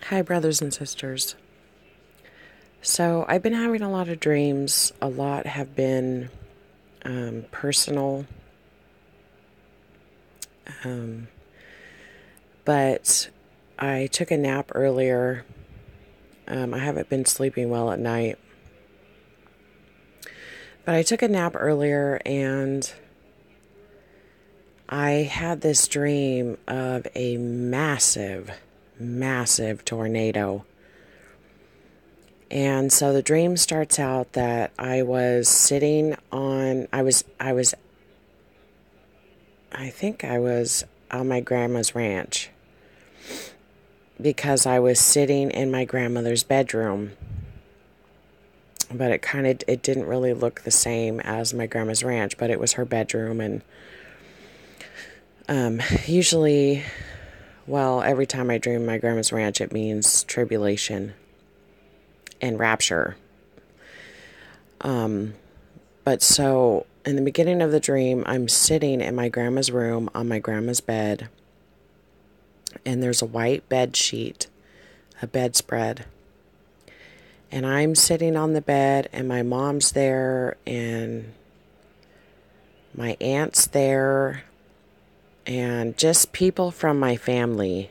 Hi, brothers and sisters. So, I've been having a lot of dreams. A lot have been personal, um, but I took a nap earlier. I haven't been sleeping well at night, but I took a nap earlier and I had this dream of a massive, massive tornado. And so the dream starts out that I was sitting on, I think I was on my grandma's ranch because I was sitting in my grandmother's bedroom. But it didn't really look the same as my grandma's ranch, but it was her bedroom. And usually, well, every time I dream my grandma's ranch, it means tribulation and rapture. But so in the beginning of the dream, I'm sitting in my grandma's room on my grandma's bed, and there's a white bed sheet, a bedspread. And I'm sitting on the bed, and my mom's there, and my aunt's there, and just people from my family.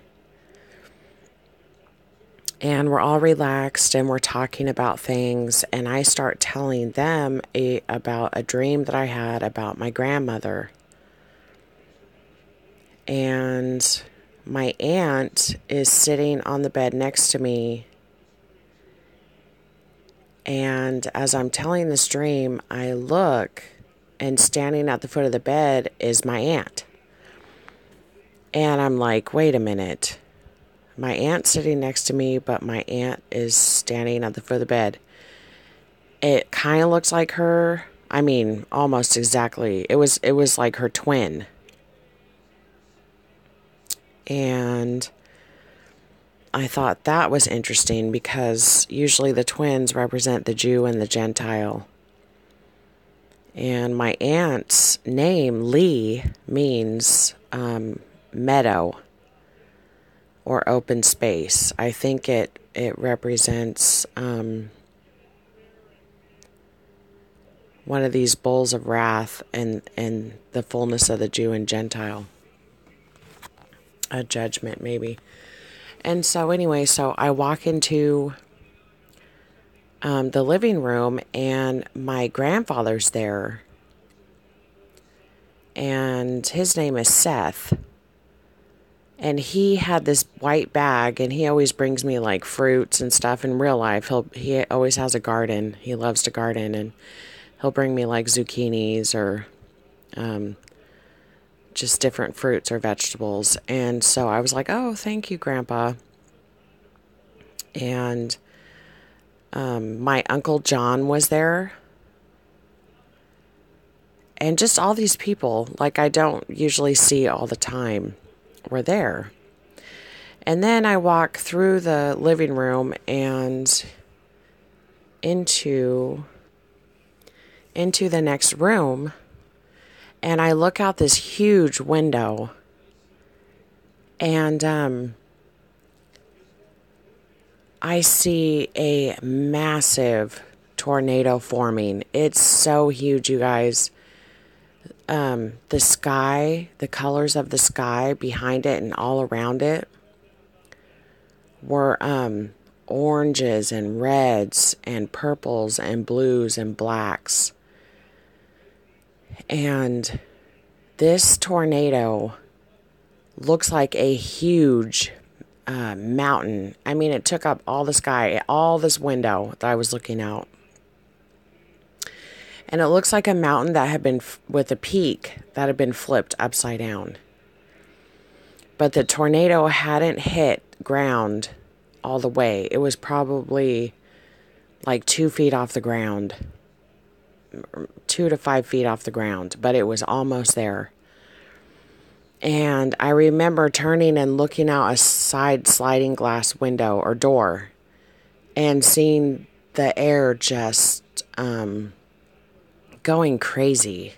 And we're all relaxed, and we're talking about things, and I start telling them about a dream that I had about my grandmother. And my aunt is sitting on the bed next to me. And as I'm telling this dream, I look, and standing at the foot of the bed is my aunt. And I'm like, wait a minute. My aunt's sitting next to me, but my aunt is standing at the foot of the bed. It kind of looks like her. I mean, almost exactly. It was like her twin. And I thought that was interesting because usually the twins represent the Jew and the Gentile. And my aunt's name, Lee, means meadow or open space. I think it represents one of these bowls of wrath and the fullness of the Jew and Gentile. A judgment, maybe. And so anyway, so I walk into the living room, and my grandfather's there. And his name is Seth. And he had this white bag, and he always brings me like fruits and stuff in real life. He always has a garden. He loves to garden, and he'll bring me like zucchinis or just different fruits or vegetables. And so I was like, oh, thank you, Grandpa. And my Uncle John was there. And just all these people, like I don't usually see all the time, were there. And then I walk through the living room and into the next room. And I look out this huge window, and I see a massive tornado forming. It's so huge, you guys. The sky, the colors of the sky behind it and all around it were oranges and reds and purples and blues and blacks. And this tornado looks like a huge mountain. I mean, it took up all the sky, all this window that I was looking out. And it looks like a mountain that had been with a peak that had been flipped upside down. But the tornado hadn't hit ground all the way. It was probably like 2 feet off the ground. 2 to 5 feet off the ground, but it was almost there. And I remember turning and looking out a side sliding glass window or door and seeing the air just going crazy.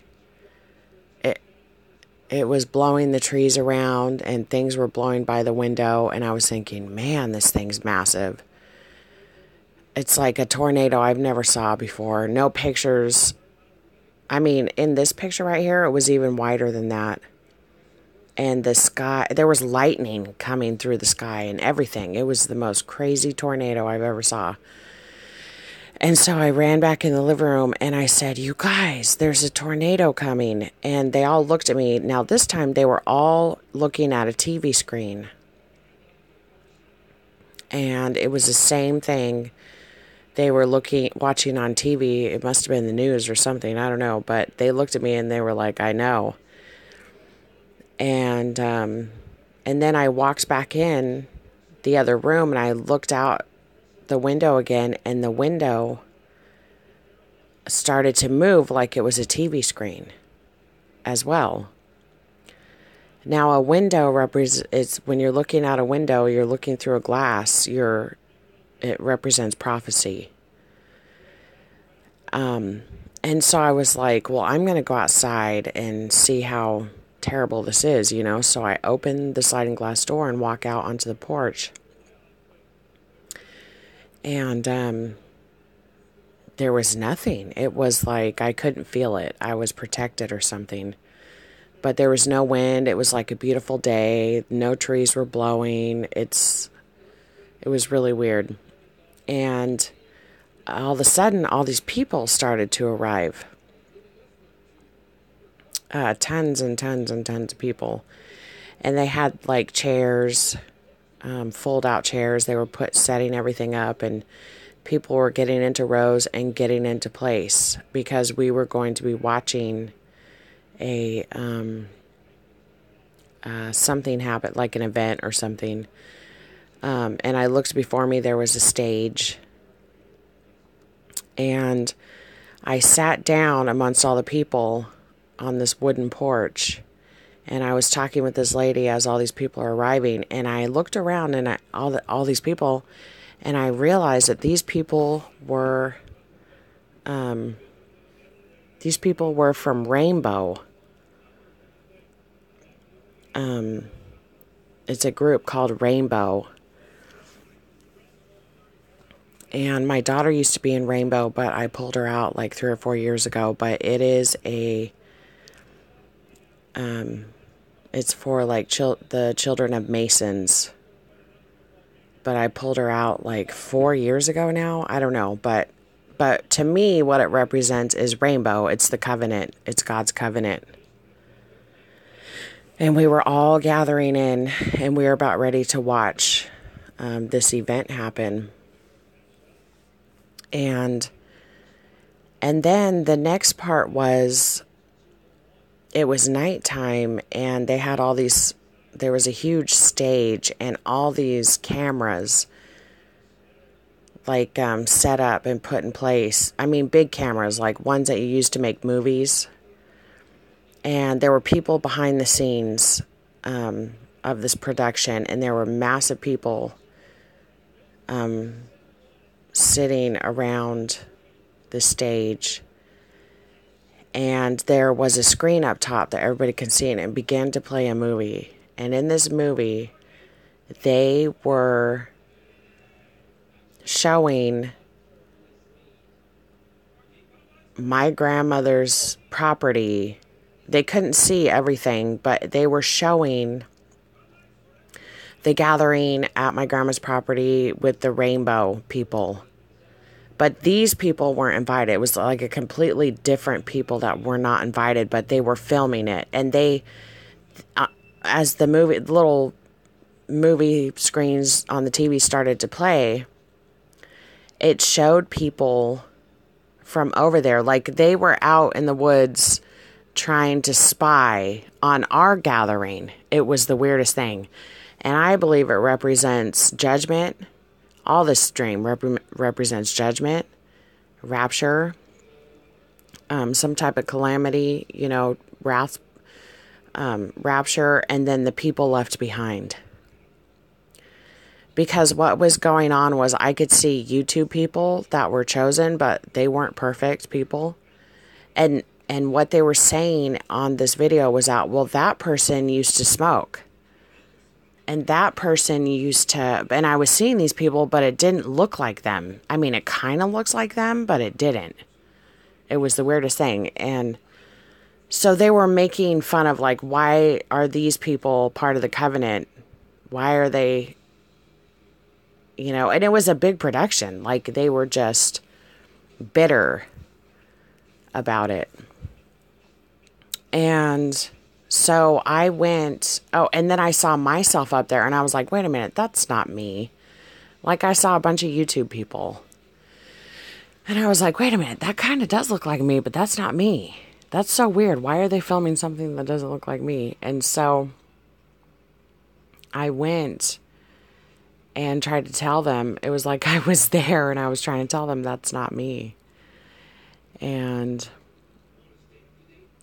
it was blowing the trees around and things were blowing by the window. And I was thinking, man, this thing's massive. It's like a tornado I've never saw before. No pictures. I mean, in this picture right here, it was even wider than that. And the sky, there was lightning coming through the sky and everything. It was the most crazy tornado I've ever saw. And so I ran back in the living room and I said, you guys, there's a tornado coming. And they all looked at me. Now, this time they were all looking at a TV screen. And it was the same thing. They were watching on TV. It must have been the news or something. I don't know. But they looked at me and they were like, I know. And then I walked back in the other room and I looked out the window again, and the window started to move like it was a TV screen as well. Now, a window it's when you're looking out a window, you're looking through a glass. It represents prophecy. And so I was like, well, I'm going to go outside and see how terrible this is, you know. So I opened the sliding glass door and walk out onto the porch. And there was nothing. It was like I couldn't feel it. I was protected or something. But there was no wind. It was like a beautiful day. No trees were blowing. It was really weird. And all of a sudden, all these people started to arrive. Tons and tons and tons of people. And they had like chairs, fold-out chairs. They were setting everything up, and people were getting into rows and getting into place because we were going to be watching a something happen, like an event or something. And I looked before me. There was a stage, and I sat down amongst all the people on this wooden porch. And I was talking with this lady as all these people are arriving, and I looked around and all these people, and I realized that these people were from Rainbow. It's a group called Rainbow, and my daughter used to be in Rainbow, but I pulled her out like 3 or 4 years ago. But it is it's for like the children of Masons. But I pulled her out like 4 years ago now. I don't know. But to me, what it represents is rainbow. It's the covenant. It's God's covenant. And we were all gathering in, and we were about ready to watch this event happen. And then the next part was, it was nighttime, and they had there was a huge stage and all these cameras like set up and put in place. I mean, big cameras, like ones that you use to make movies. And there were people behind the scenes of this production, and there were massive people sitting around the stage. And there was a screen up top that everybody could see, and it began to play a movie. And in this movie, they were showing my grandmother's property. They couldn't see everything, but they were showing the gathering at my grandma's property with the Rainbow people. But these people weren't invited. It was like a completely different people that were not invited, but they were filming it. And they, as the little movie screens on the TV started to play, it showed people from over there. Like they were out in the woods trying to spy on our gathering. It was the weirdest thing. And I believe it represents judgment. All this dream represents judgment, rapture, some type of calamity, wrath, rapture, and then the people left behind. Because what was going on was I could see YouTube people that were chosen, but they weren't perfect people. And And what they were saying on this video was that, well, that person used to smoke. And that person used to, and I was seeing these people, but it didn't look like them. I mean, it kind of looks like them, but it didn't. It was the weirdest thing. And so they were making fun of, like, why are these people part of the covenant? Why are they, you know, and it was a big production. Like, they were just bitter about it. And so I went, and then I saw myself up there and I was like, wait a minute, that's not me. Like, I saw a bunch of YouTube people and I was like, wait a minute, that kind of does look like me, but that's not me. That's so weird. Why are they filming something that doesn't look like me? And so I went and tried to tell them. It was like I was there and I was trying to tell them that's not me. And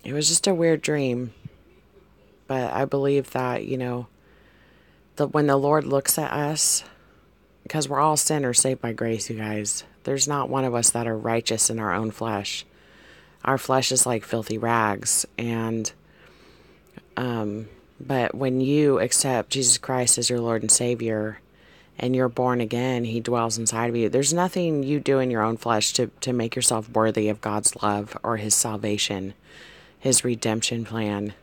it was just a weird dream. But I believe that, you know, when the Lord looks at us, because we're all sinners saved by grace, you guys. There's not one of us that are righteous in our own flesh. Our flesh is like filthy rags. And, but when you accept Jesus Christ as your Lord and Savior, and you're born again, He dwells inside of you. There's nothing you do in your own flesh to make yourself worthy of God's love or His salvation, His redemption plan.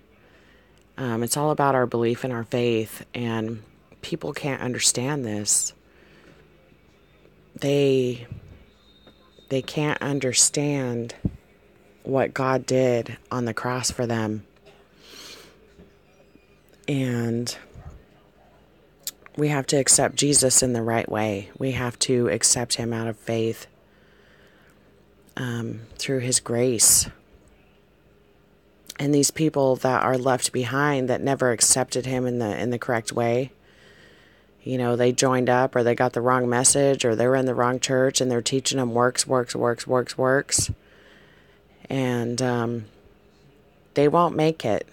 It's all about our belief and our faith, and people can't understand this. They can't understand what God did on the cross for them. And we have to accept Jesus in the right way. We have to accept Him out of faith, through His grace. And these people that are left behind that never accepted Him in the correct way, you know, they joined up or they got the wrong message or they were in the wrong church and they're teaching them works. And they won't make it.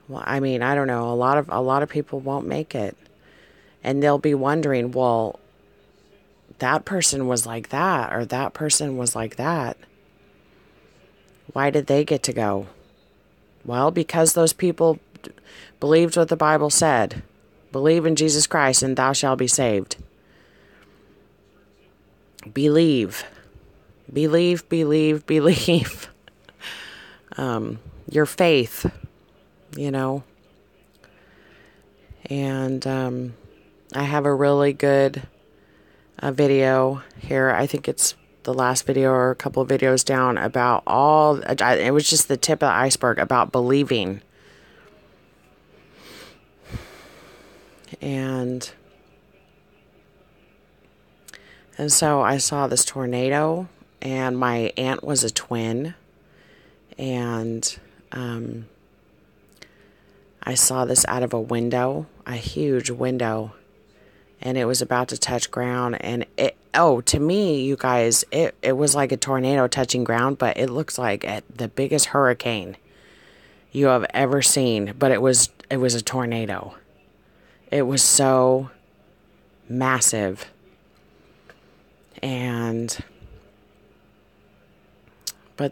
Well, I mean, I don't know. A lot of people won't make it. And they'll be wondering, well, that person was like that or that person was like that. Why did they get to go? Well, because those people believed what the Bible said. Believe in Jesus Christ and thou shalt be saved. Believe. Believe. Your faith, you know. And I have a really good video here. I think it's the last video or a couple of videos down about it was just the tip of the iceberg about believing. And so I saw this tornado, and my aunt was a twin, and I saw this out of a window, a huge window, and it was about to touch ground, and to me, you guys, it was like a tornado touching ground, but it looks like the biggest hurricane you have ever seen, but it was a tornado. It was so massive. But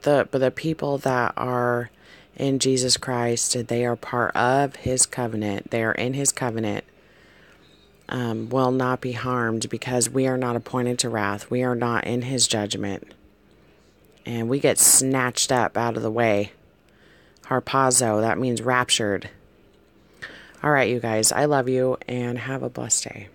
the people that are in Jesus Christ, they are part of His covenant. They are in His covenant. Will not be harmed because we are not appointed to wrath. We are not in His judgment. And we get snatched up out of the way. Harpazo, that means raptured. All right, you guys, I love you and have a blessed day.